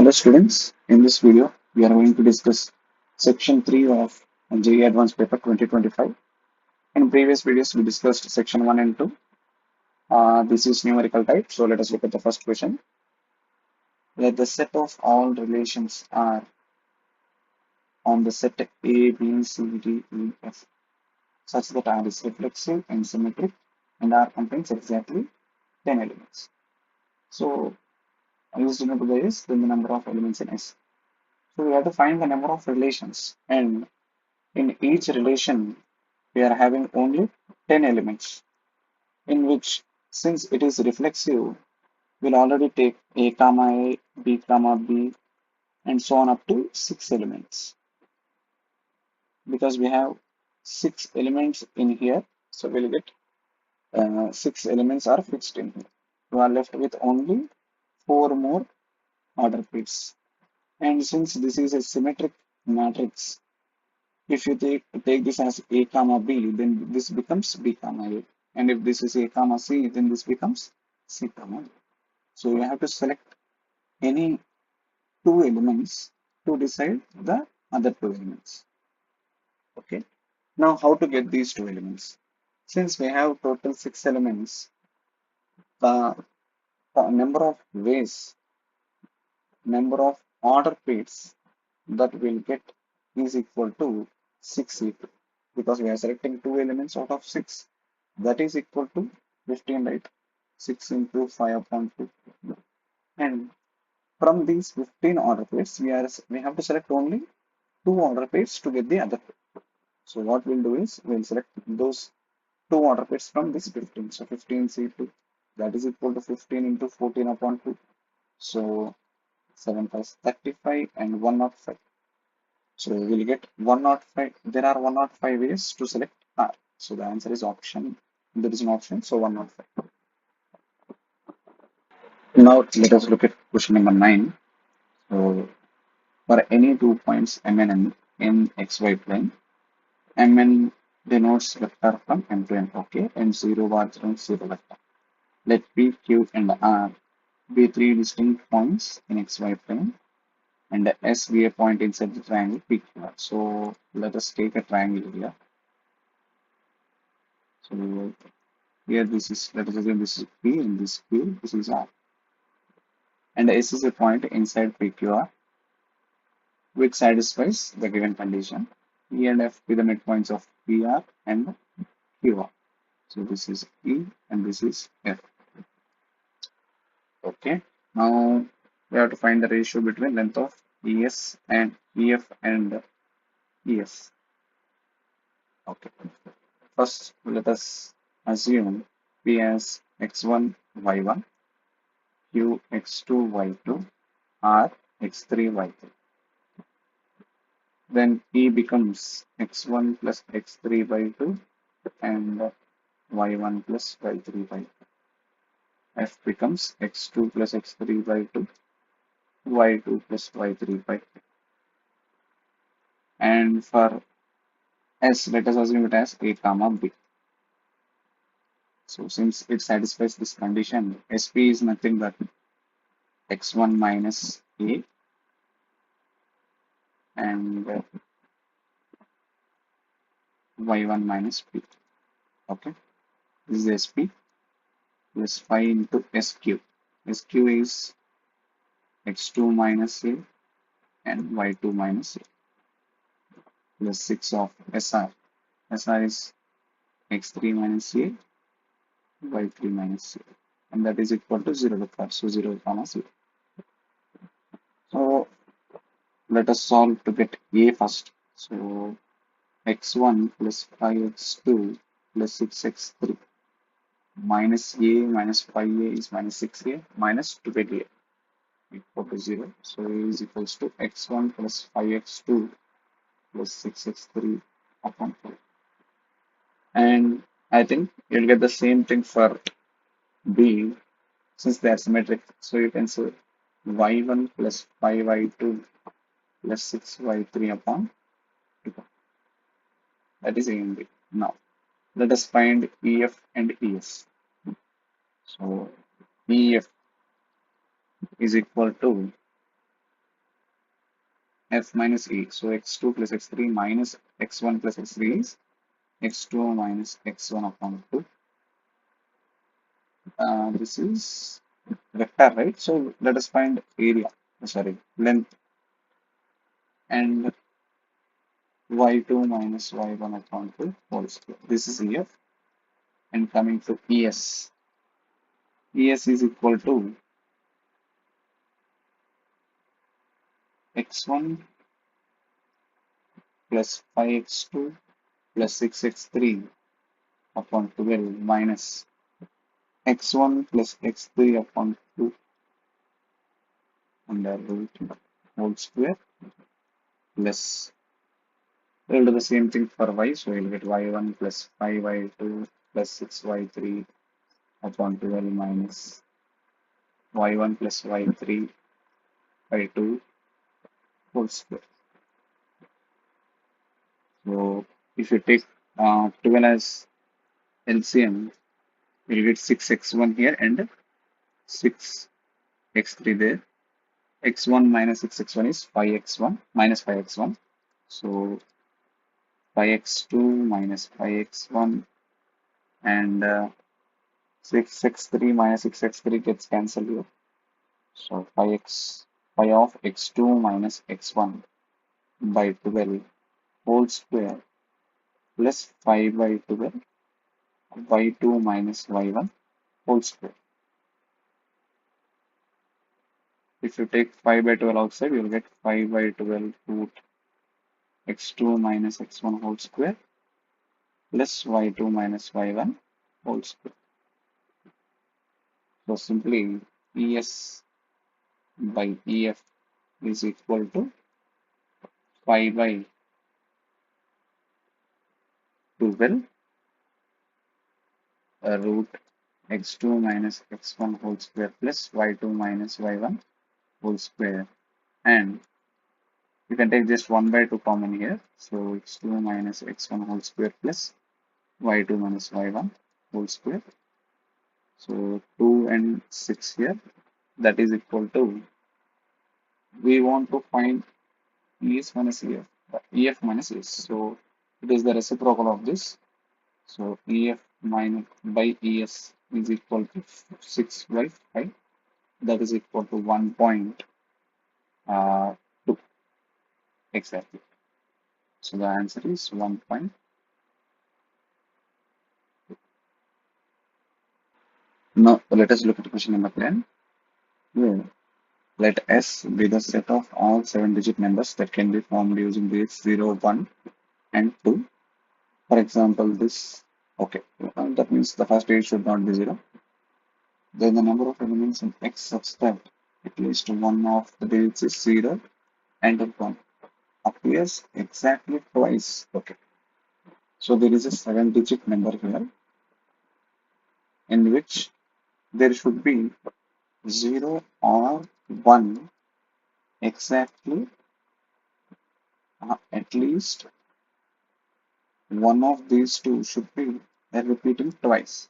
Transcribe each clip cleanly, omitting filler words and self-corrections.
Hello students, in this video we are going to discuss section 3 of JEE Advanced paper 2025. In previous videos we discussed section 1 and 2. This is numerical type, so let us look at the first question. Let the set of all relations are on the set A, B, C, D, E, F such that R is reflexive and symmetric and R contains exactly 10 elements. So used in the is then the number of elements in S. So we have to find the number of relations, and in each relation we are having only 10 elements, in which since it is reflexive we'll already take a comma a, b comma b, and so on up to 6 elements, because we have 6 elements in here. So we'll get 6 elements are fixed in here. We are left with only 4 more order pairs, and since this is a symmetric matrix, if you take this as a comma b, then this becomes b comma a, and if this is a comma c, then this becomes c comma a. So you have to select any two elements to decide the other two elements. Okay. Now how to get these two elements? Since we have total 6 elements, the number of order pairs that we'll get is equal to 6 equal, because we are selecting two elements out of 6, that is equal to 15, right? 6 into 5 upon 2, and from these 15 order pairs we have to select only two order pairs to get the other pair. So what we'll do is we'll select those two order pairs from this 15. So 15C2, that is equal to 15 into 14 upon 2. So 7 plus 35 and 105. So we will get 105. There are 105 ways to select R. So the answer is option. There is an option, so 105. Now let us look at question number 9. So for any 2 points MN in XY plane, MN denotes vector from M to N. Okay, and 0 origin 0 vector. Let P, Q, and R be three distinct points in XY plane, and S be a point inside the triangle PQR. So let us take a triangle here. So here this is, let us assume this is P and this Q, this is R. And S is a point inside PQR which satisfies the given condition. E and F be the midpoints of PR and QR. So this is E and this is F. Okay. Now we have to find the ratio between length of ES and EF and ES. Okay. First, let us assume P as x1, y1, Q x2, y2, R x3, y3. Then E becomes x1 plus x3 by 2 and y1 plus y3 by 2. F becomes x2 plus x3 by 2, y2 plus y3 by 2. And for S, let us assume it as A comma B. So since it satisfies this condition, SP is nothing but x1 minus A and y1 minus B. Okay, this is SP plus 5 into SQ. SQ is x2 minus A and y2 minus A plus 6 of SR. SR is x3 minus A, y3 minus A, and that is equal to 0 vector. So 0 comma 0. So let us solve to get A first. So x1 plus 5x2 plus 6x3 minus A minus 5A is minus 6A minus 2A equal to 0. So A is equals to x1 plus 5x2 plus 6x3 upon 4. And I think you'll get the same thing for B since they are symmetric. So you can say y1 plus 5y2 plus 6y3 upon 2. That is A and B. Now let us find EF and ES. So EF is equal to f minus e. So x2 plus x3 minus x1 plus x3 is x2 minus x1 upon 2. This is vector, right? So let us find area, sorry, length, and y2 minus y1 upon 2 whole square. This is EF. And coming to ES, ES is equal to x1 plus 5x2 plus 6x3 upon 12 minus x1 plus x3 upon 2 under root whole square plus, we'll do the same thing for y, so we'll get y1 plus 5y2 plus 6y3 upon 12 minus y1 plus y3 by 2 whole square. So if you take 12 as LCM, we'll get 6x1 here and 6x3 there. x1 minus 6x1 is 5x1 minus 5x1. So 5x2 minus 5x1 and 6x3 minus 6x3 gets cancelled here. So 5 of x2 minus x1 by 12 whole square plus 5 by 12 y2 minus y1 whole square. If you take 5 by 12 outside, you'll get 5 by 12 root x2 minus x1 whole square plus y2 minus y1 whole square. So simply ES by EF is equal to 5 by 12 root x2 minus x1 whole square plus y2 minus y1 whole square, and you can take just 1 by 2 common here, so x2 minus x1 whole square plus y2 minus y1 whole square. So 2 and 6 here, that is equal to, we want to find ES minus EF, EF minus ES. So it is the reciprocal of this. So EF minus by ES is equal to 6 by 5. That is equal to 1.2 exactly. So the answer is 1. Now let us look at question number 10. Where let S be the set of all 7-digit numbers that can be formed using dates 0, 1 and 2. For example, this, okay, that means the first digit should not be 0. Then the number of elements in X such that at least one of the digits is 0 and 1 appears exactly twice. Okay, so there is a 7-digit number here in which there should be 0 or 1 exactly, at least one of these two should be repeating twice.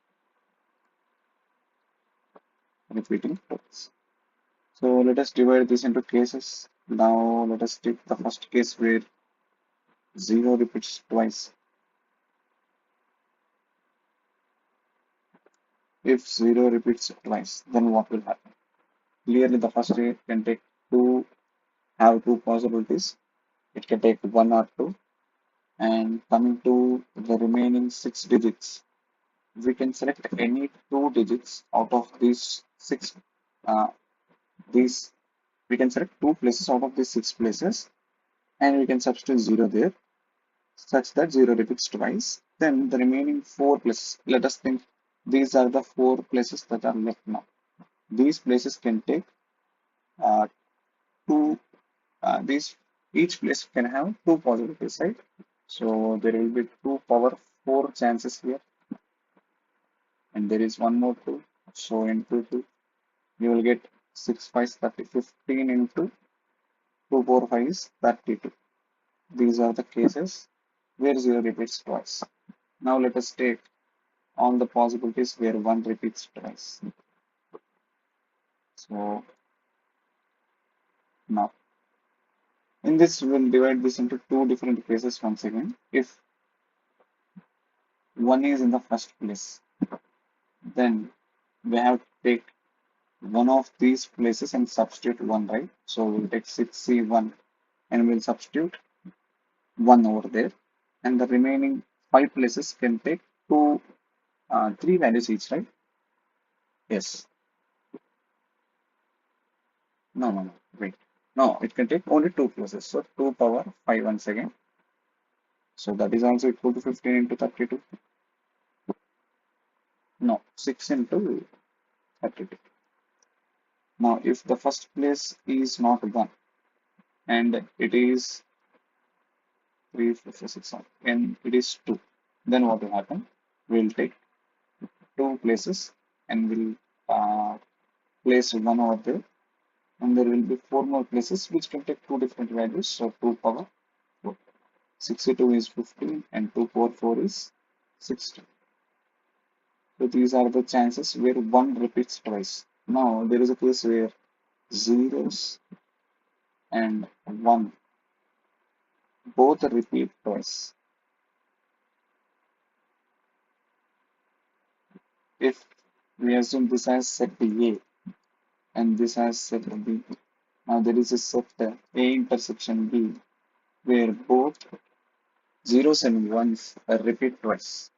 So let us divide this into cases. Now let us take the first case where 0 repeats twice. If 0 repeats twice, then what will happen? Clearly the first digit can take have two possibilities. It can take 1 or 2. And coming to the remaining 6 digits, we can select any 2 digits out of these 6. These We can select 2 places out of these 6 places, and we can substitute 0 there, such that 0 repeats twice. Then the remaining 4 places, let us think these are the 4 places that are left now. These places can take uh, 2, these each place can have 2 possibilities, right? So there will be 2 power 4 chances here, and there is one more 2. So into 2, you will get 6 5 is 30, 15 into 2 4 5 is 32. These are the cases where 0 repeats twice. Now let us take on the possibilities where 1 repeats twice. So now In this, we'll divide this into two different cases once again. If one is in the first place, then we have to take one of these places and substitute one, right? So we'll take 6C1 and we'll substitute 1 over there. And the remaining 5 places can take three values each, right? Yes. No. Wait. No, it can take only 2 places. So 2 power 5 once again. So that is also equal to 15 into 32. No, 6 into 32. Now, if the first place is not 1 and it is 3, 4, 5, 6, 7, and it is 2, then what will happen? We'll take 2 places and we'll place 1 over there, and there will be 4 more places which can take 2 different values. So 2 power 4. 62 is 15 and 2 power 4 is 60. So these are the chances where 1 repeats twice. Now there is a case where zeros and 1 both repeat twice. If we assume this as set A and this as set B, now there is a set A intersection B where both zeros and ones repeat twice.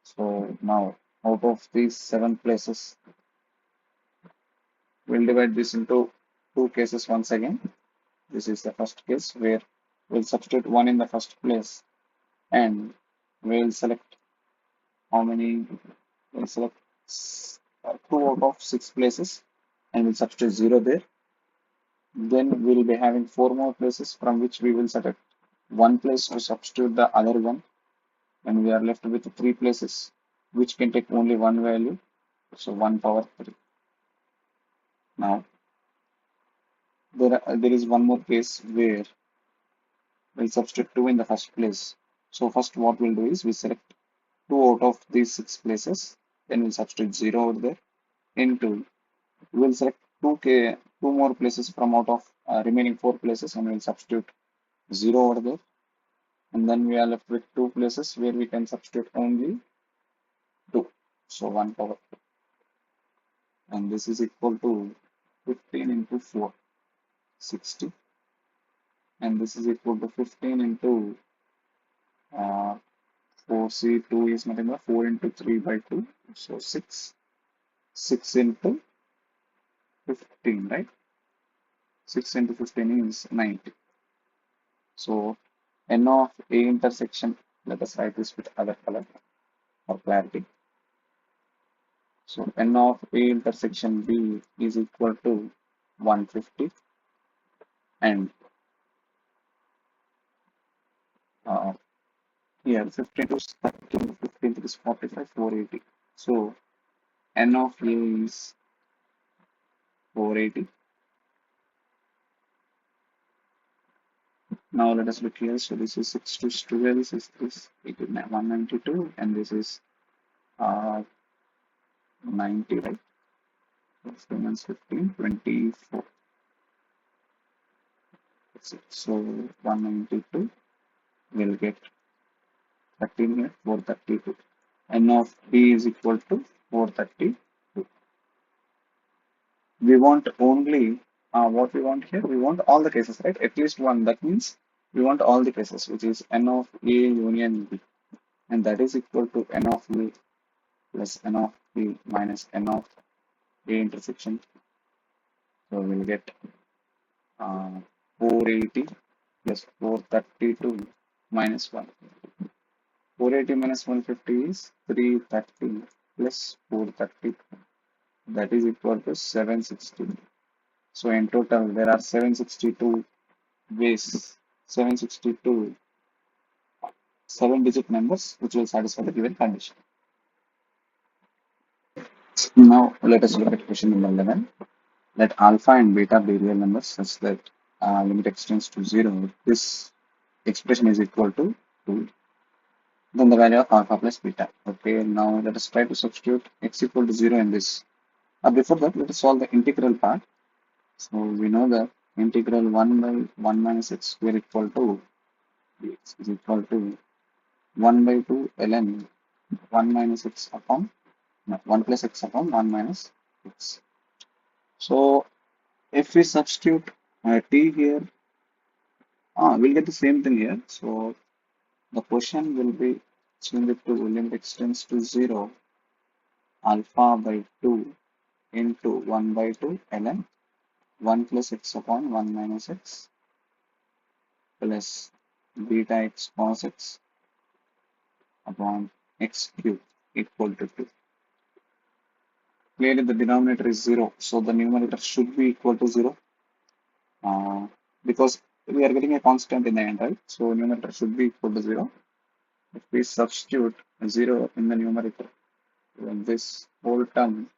So now out of these 7 places, we'll divide this into 2 cases once again. This is the first case where we'll substitute 1 in the first place and we'll select how many? We'll select 2 out of 6 places and we'll substitute 0 there. Then we'll be having 4 more places from which we will select 1 place to substitute the other one, and we are left with 3 places which can take only one value, so 1 power 3. Now there is one more case where we'll substitute 2 in the first place. So first what we'll do is we select 2 out of these 6 places, then we'll substitute 0 over there into we'll select 2 more places from out of remaining 4 places and we'll substitute 0 over there, and then we are left with 2 places where we can substitute only 2, so 1 power 2, and this is equal to 15 into 4, 60, and this is equal to 15 into 4C2 is nothing but 4 into 3 by 2, so 6 into 15, right? 6 into 15 is 90. So n of A intersection, let us write this with other color for clarity. So n of A intersection B is equal to 150, and here 15 to 13, 15 is 45, 480. So n of A is 480. Now let us look here. So this is 6 to 12, this is 192, and this is 90, right? 15, 24. So 192 will get 13 here, 432. N of B is equal to 432. We want only what we want here. We want all the cases, right? At least one. That means we want all the cases, which is N of A union B, and that is equal to N of A plus N of B minus N of A intersection. So we'll get 480 plus 432 minus 1. 480 minus 150 is 330 plus 430. That is equal to 760. So in total, there are 762 ways, 762 7-digit numbers which will satisfy the given condition. Now let us look at question number 11. Let alpha and beta be real numbers such that limit extends to 0. This expression is equal to 2. Then the value of alpha plus beta. Okay, now let us try to substitute x equal to 0 in this. Before that, let us solve the integral part. So we know that integral 1 by 1 minus x square equal to dx is equal to 1 by 2 ln 1 minus x upon no, 1 plus x upon 1 minus x. So if we substitute t here, we'll get the same thing here. So the question will be changed to limit extends to 0 alpha by 2 into 1 by 2 ln 1 plus x upon 1 minus x plus beta x cos x upon x cube equal to 2. Clearly the denominator is 0, so the numerator should be equal to 0 because we are getting a constant in the end, right? So numerator should be equal to 0. If we substitute 0 in the numerator, then this whole term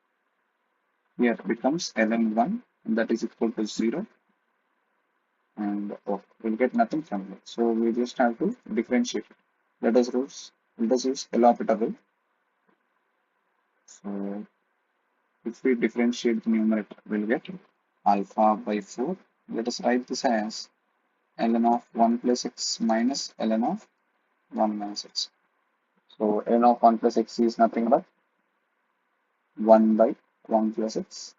here becomes ln1 and that is equal to 0, and we'll get nothing from it. So we just have to differentiate. Let us use L'Hopital rule. So if we differentiate the numerator, we'll get alpha by 4. Let us write this as ln of 1 plus x minus ln of 1 minus x. So ln of 1 plus x is nothing but 1 by 1 plus x,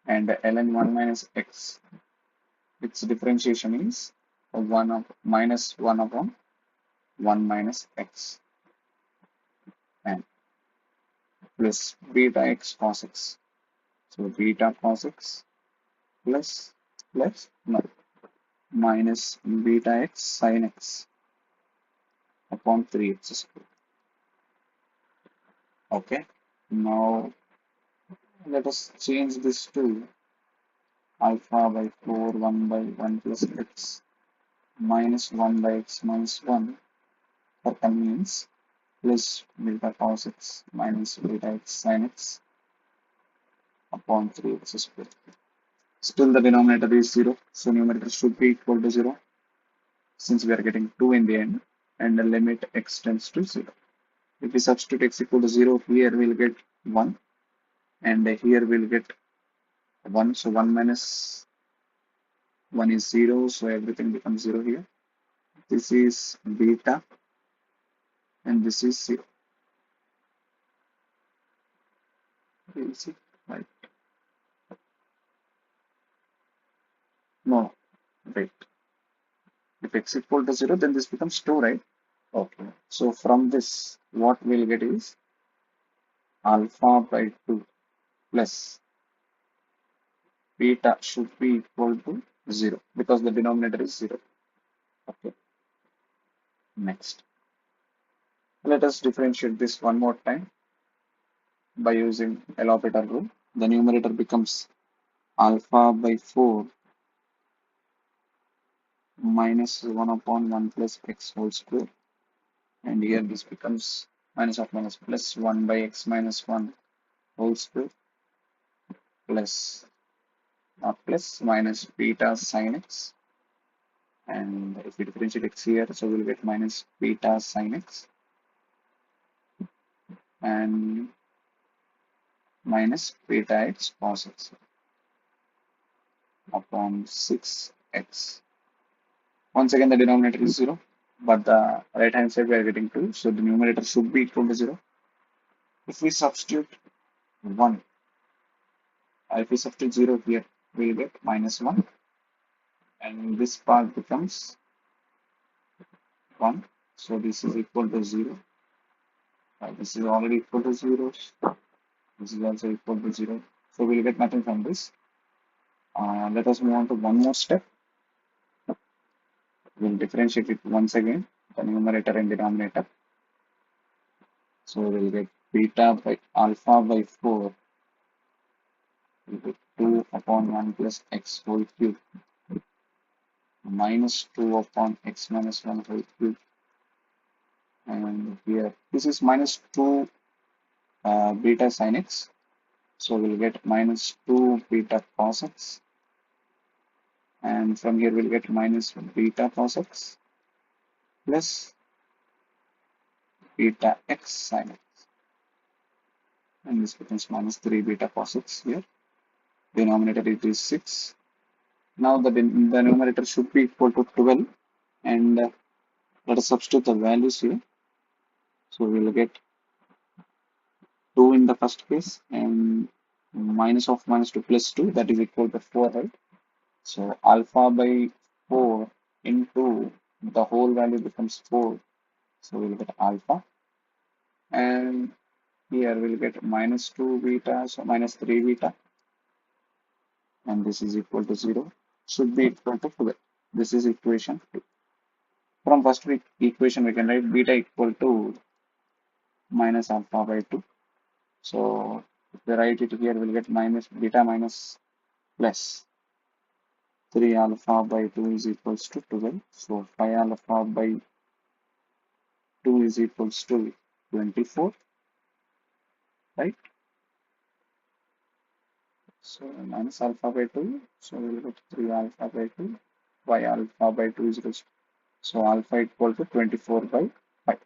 and ln 1 minus x, its differentiation is 1 of minus 1 upon 1 minus x, and plus beta x cos x. So beta cos x plus no, minus beta x sin x upon 3x squared. Okay, now let us change this to alpha by 4 1 by 1 plus x minus 1 by x minus 1 for convenience plus beta cos x minus beta x sin x upon 3x squared. Still the denominator is 0, so numerator should be equal to 0 since we are getting 2 in the end, and the limit x tends to 0. If we substitute x equal to 0, here we'll get 1 and here we'll get 1. So 1 minus 1 is 0, so everything becomes 0 here. This is beta and this is 0. Is it right? No, wait. If x equal to 0, then this becomes 2, right? Okay. So from this, what we'll get is alpha by 2 plus beta should be equal to 0 because the denominator is 0. Okay. Next, let us differentiate this one more time by using L'Hopital rule. The numerator becomes alpha by 4 minus 1 upon 1 plus x whole square, and here this becomes minus of minus plus 1 by x minus 1 whole square plus plus minus beta sin x, and if we differentiate x here, so we'll get minus beta sin x and minus beta x cos x upon 6x. Once again, the denominator is 0, but the right hand side we are getting 2, so the numerator should be equal to 0. If we substitute 1, if we substitute 0 here, we will get minus 1, and this part becomes 1, so this is equal to 0. This is already equal to 0. This is also equal to 0. So we'll get nothing from this. Let us move on to one more step. We'll differentiate it once again, the numerator and denominator. So we'll get beta by alpha by 4 will be 2 upon 1 plus x whole cube minus 2 upon x minus 1 whole cube, and here this is minus 2 beta sin x, so we'll get minus 2 beta cos x, and from here we'll get minus beta cos x plus beta x sin x, and this becomes minus 3 beta cos x here. Denominator it is 6, Now the numerator should be equal to 12, and let us substitute the values here. So we will get 2 in the first case, and minus of minus 2 plus 2, that is equal to 4, right? So alpha by 4 into the whole value becomes 4. So we'll get alpha, and here we'll get minus 2 beta, so minus 3 beta, and this is equal to 0. Should be equal to 12. This is equation 2. From first equation, we can write beta equal to minus alpha by 2. So if we write it here, we'll get minus beta minus plus 3 alpha by 2 is equals to 12. So 5 alpha by 2 is equals to 24, right? So minus alpha by 2. So we'll get 3 alpha by 2. Y alpha by 2 is equals to, so alpha equal to 24 by 5.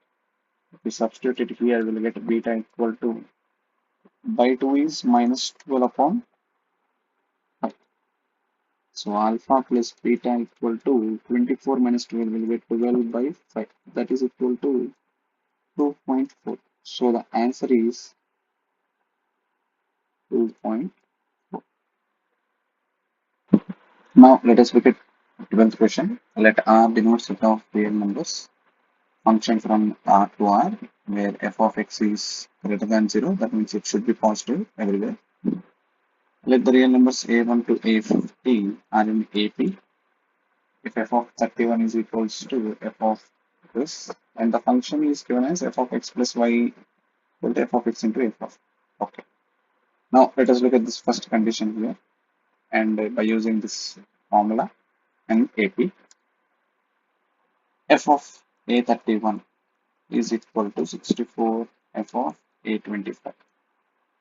If we substitute it here, we'll get beta equal to by 2 is minus 12 upon 5. So alpha plus beta equal to 24 minus 12 will be 12 by 5. That is equal to 2.4. So the answer is 2.4. Now let us look at 12th question. Let R denote set of real numbers function from R to R, where f of x is greater than 0. That means it should be positive everywhere. Let the real numbers a1 to a50 are in AP. If f of 31 is equals to f of this, and the function is given as f of x plus y equal to f of x into f of. Okay. Now let us look at this first condition here, and by using this formula and AP, f of a31 is equal to 64 f of a25.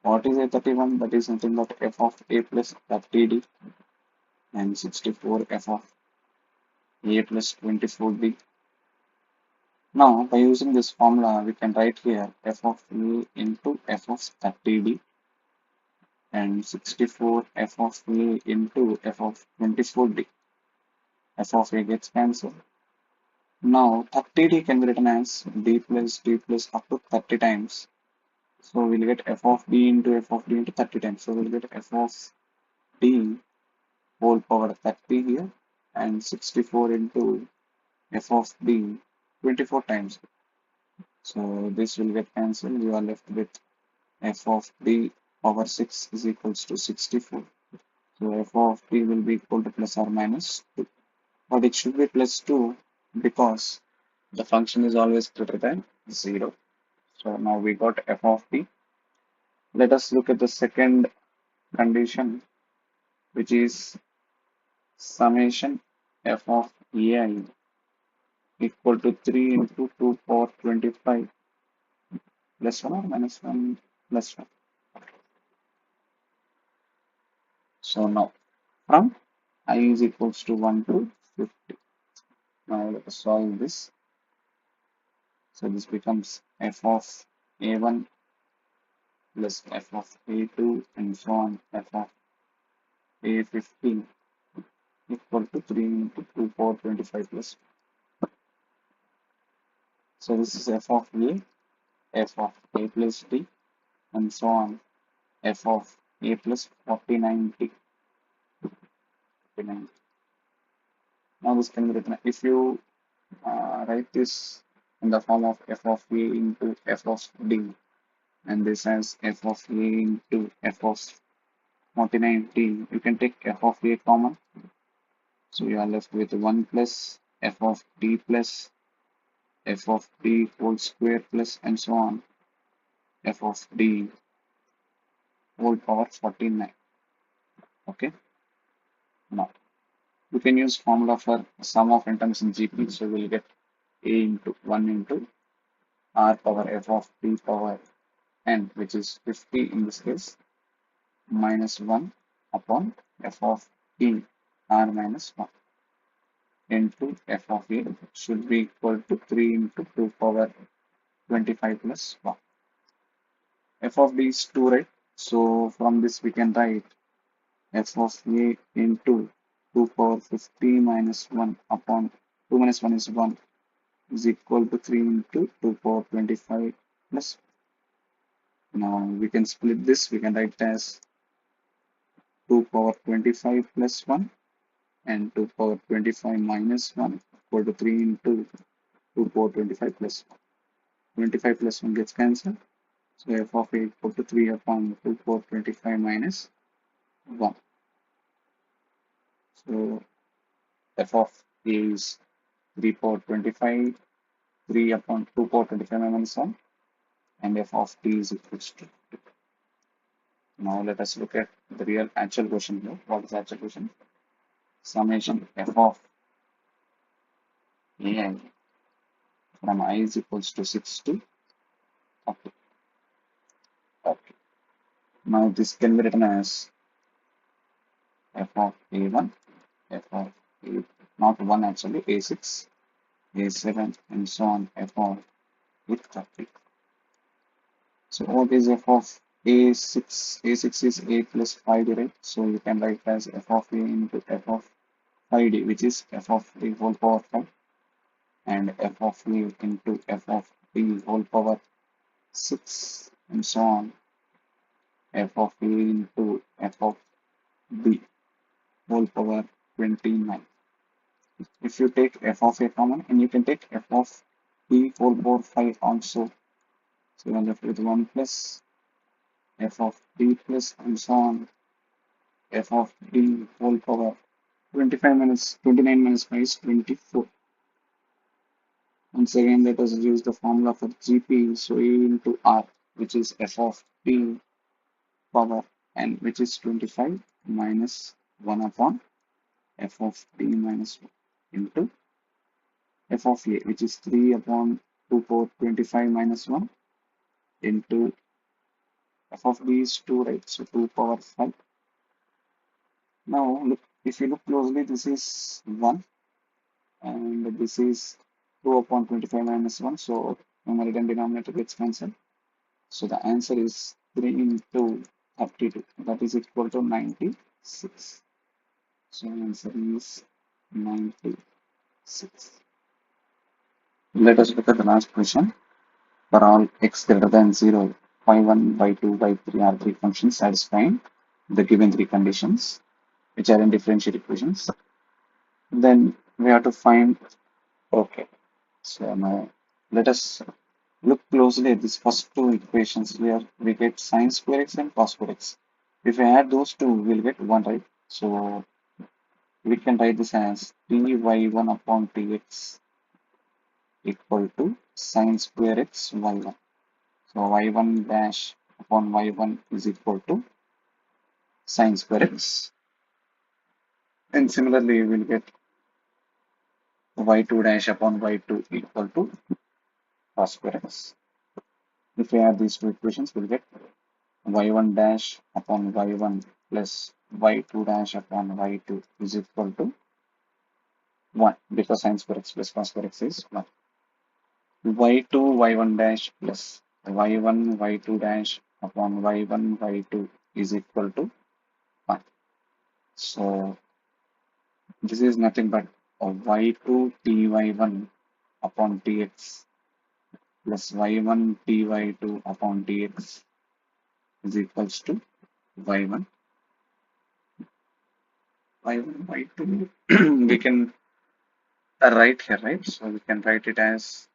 What is a31? That is nothing but f of a plus 30d, and 64 f of a plus 24d. Now, by using this formula, we can write here f of a into f of 30d and 64 f of a into f of 24d. F of a gets cancelled. Now, 30d can be written as d plus up to 30 times. So we'll get f of d into 30 times. So we'll get f of d whole power 30 here, and 64 into f of d 24 times. So this will get cancelled. You are left with f of d power 6 is equals to 64. So f of d will be equal to plus or minus 2. But it should be plus 2 because the function is always greater than 0. So now we got f of d. Let us look at the second condition, which is summation f of ai equal to 3 into 2 power 25 plus 1 or minus 1 plus 1. So now from I is equals to 1 to 50. Now let us solve this. So this becomes f of a1 plus f of a2 and so on f of a15 equal to 3 into 2 power 25 plus. So this is f of a, f of a plus d, and so on f of a plus 49t. 49. Now this can be written if you write this in the form of f of a into f of d, and this as f of a into f of 49t. You can take f of a common, so you are left with 1 plus f of d plus f of d whole square plus and so on f of d whole power 49. Okay, now you can use formula for sum of interims in GP, so we'll get a into 1 into r power f of d power n, which is 50 in this case, minus 1 upon f of d r minus 1 into f of a should be equal to 3 into 2 power 25 plus 1. F of d is 2, right? So from this we can write f of a into 2 power 50 minus 1 upon 2 minus 1 is 1 is equal to 3 into 2 power 25 plus. Now we can split this. We can write it as 2 power 25 plus 1 and 2 power 25 minus 1 equal to 3 into 2 power 25 plus 1. 25 plus 1 gets cancelled. So f of a equal to 3 upon 2 power 25 minus 1. So f of a is 3 power 25, 3 upon 2 power 25 minus 1, and f of t is equals to 2. Now let us look at the real actual question here. What is the actual question? Summation f of ai from I is equals to 6 to 40. Okay. Now this can be written as f of a1, f of a, not 1 actually, a6, a7, and so on, f of a30. So what is f of a6? a6 is a plus 5d, right? So you can write as f of a into f of 5d, which is f of a whole power 5, and f of a into f of b whole power 6, and so on, f of a into f of b whole power 29. If you take f of a common, and you can take f of b whole power 5 also, so you're left with 1 plus f of b plus, and so on, f of d whole power 25 minus 29 minus 5 is 24. Once again, let us use the formula for GP. So A into R, which is f of t power n, which is 25 minus 1 upon f of t minus 1 into f of a, which is 3 upon 2 power 25 minus 1 into f of b is 2, right? So 2 power 5. Now, look, if you look closely, this is 1 and this is 2 upon 25 minus 1. So numerator and denominator gets cancelled. So the answer is 3 into 32. That is equal to 96. So answer is 96. Let us look at the last question. For all x greater than 0, y1, y2, y3 are three functions satisfying the given three conditions, which are in differential equations. Then we have to find, okay. So now let us look closely at these first two equations where we get sine square x and cos square x. If we add those two, we'll get 1, right? So we can write this as dy1 upon tx equal to sine square x y1. So y1 dash upon y1 is equal to sine square x. And similarly, we'll get y2 dash upon y2 equal to cos square x. If we add these two equations, we'll get y1 dash upon y1 plus y2 dash upon y2 is equal to 1, because sine square x plus cos square x is 1. y2 y1 dash plus y1 y2 dash upon y1 y2 is equal to 1. So this is nothing but y2 ty1 upon tx plus y1 ty2 upon tx is equals to y1 y2 we can write here, right? So we can write it as,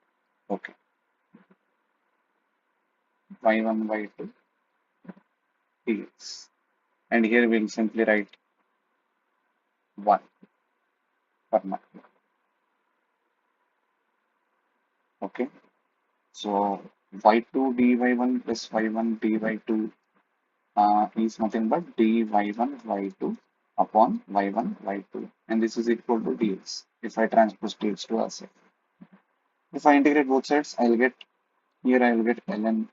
okay, y1 y2 dx, and here we'll simply write 1 for now. Okay, so y2 dy1 plus y1 dy2 is nothing but dy1 y2 upon y1 y2, and this is equal to dx. If I transpose dx to ourselves, if I integrate both sides, I'll get, here I will get ln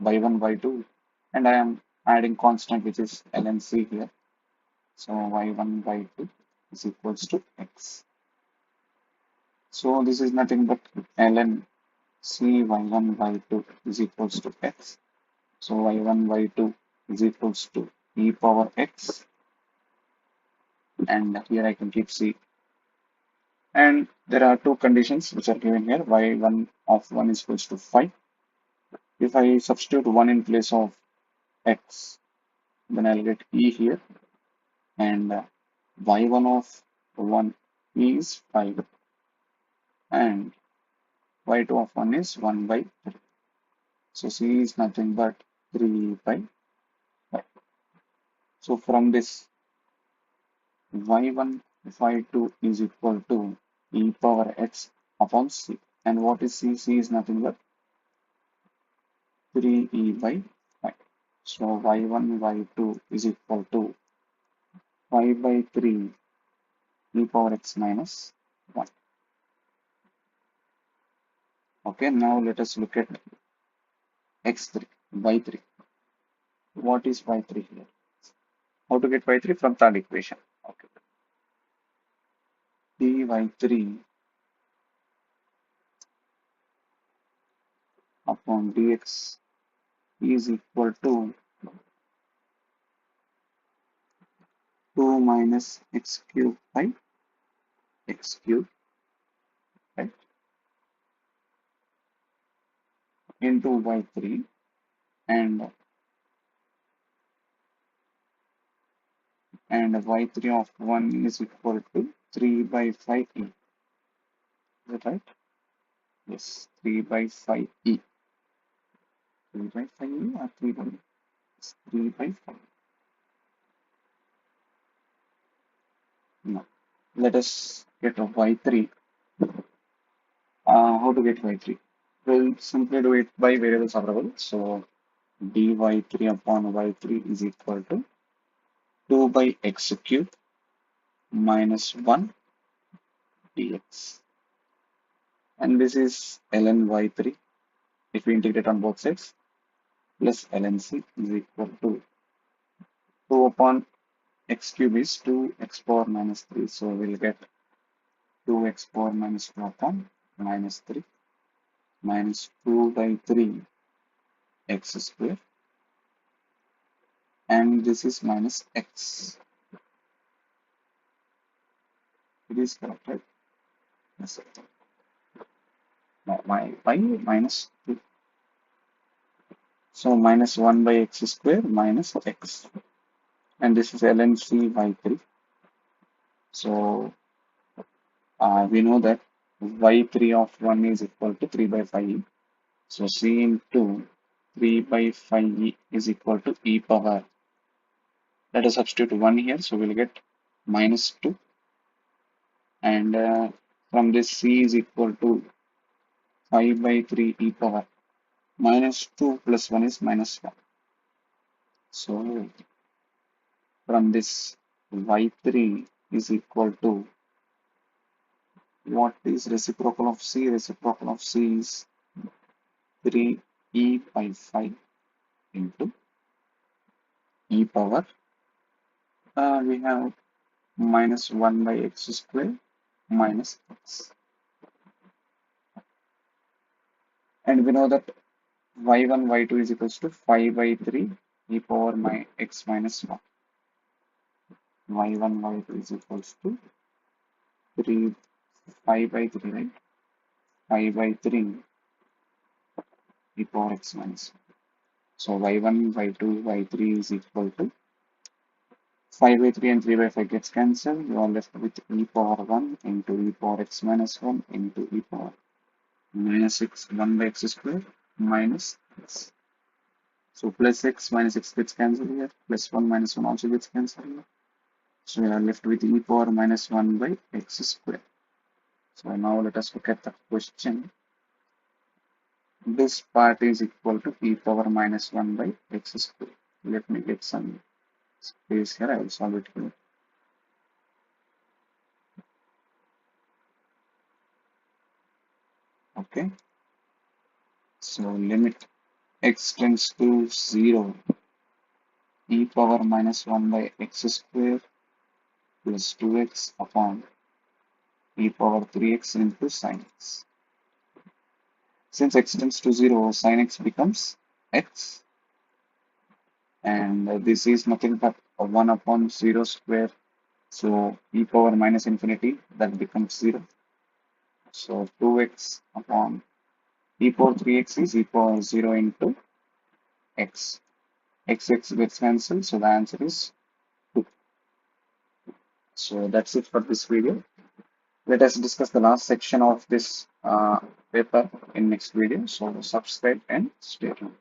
y1 y2, and I am adding constant, which is ln c here. So y1 y2 is equals to x. So this is nothing but ln c y1 y2 is equals to x. So y1 y2 is equals to e power x and here I can keep c. And there are two conditions which are given here. Y1 of 1 is equals to 5. If I substitute 1 in place of x, then I'll get e here, and y1 of 1 is 5, and y2 of 1 is 1 by 3. So c is nothing but 3 by 5. So from this, y1 y2 is equal to e power x upon c. And what is c? C is nothing but 3e by 5. So y1 y2 is equal to 5 by 3 e power x minus 1. Okay, now let us look at x3, y3. What is y3 here? How to get y3 from third equation? Okay, dy3 upon dx is equal to 2 minus x cube by x cube, right, into y3, and y3 of 1 is equal to 3 by 5e. Is that right? Yes, 3 by 5e. 3 by 5e or 3 by 3 by 5. No. Let us get a y3. How to get y3? We'll simply do it by variable separable. So dy3 upon y3 is equal to 2 by x cube minus 1 dx. And this is ln y3 if we integrate on both sides, plus ln c is equal to 2 upon x cube is 2x power minus 3. So we'll get 2x power minus 2 upon minus 3 minus 2 by 3 x square, and this is minus x. It is correct, right? Yes. No, by minus 2. So minus 1 by x square minus x. And this is ln c by 3. So we know that y3 of 1 is equal to 3 by 5e. So c into 3 by 5e is equal to e power. Let us substitute 1 here. So we'll get minus 2. And from this c is equal to 5 by 3 e power. Minus 2 plus 1 is minus 1. So from this y3 is equal to, what is reciprocal of c? Reciprocal of c is 3e by 5 into e power. We have minus 1 by x square minus x. And we know that y1, y2 is equals to 5 by 3 e power x minus 1. y1, y2 is equals to 5 by 3, right? 5 by 3 e power x minus 1. So y1, y2, y3 is equal to 5 by 3 and 3 by 5 gets cancelled. You are left with e power 1 into e power x minus 1 into e power minus x 1 by x square minus x. So plus x minus x gets cancelled here. Plus 1 minus 1 also gets cancelled here. So we are left with e power minus 1 by x square. So now let us look at the question. This part is equal to e power minus 1 by x square. Let me get some space here. I will solve it here. Okay. So limit x tends to 0, e power minus 1 by x square plus 2x upon e power 3x into sin x. Since x tends to 0, sin x becomes x, and this is nothing but 1 upon 0 square So e power minus infinity, that becomes 0. So 2x upon e power 3x is e power 0 into x. X gets cancelled, so the answer is 2. So that's it for this video. Let us discuss the last section of this paper in next video. So subscribe and stay tuned.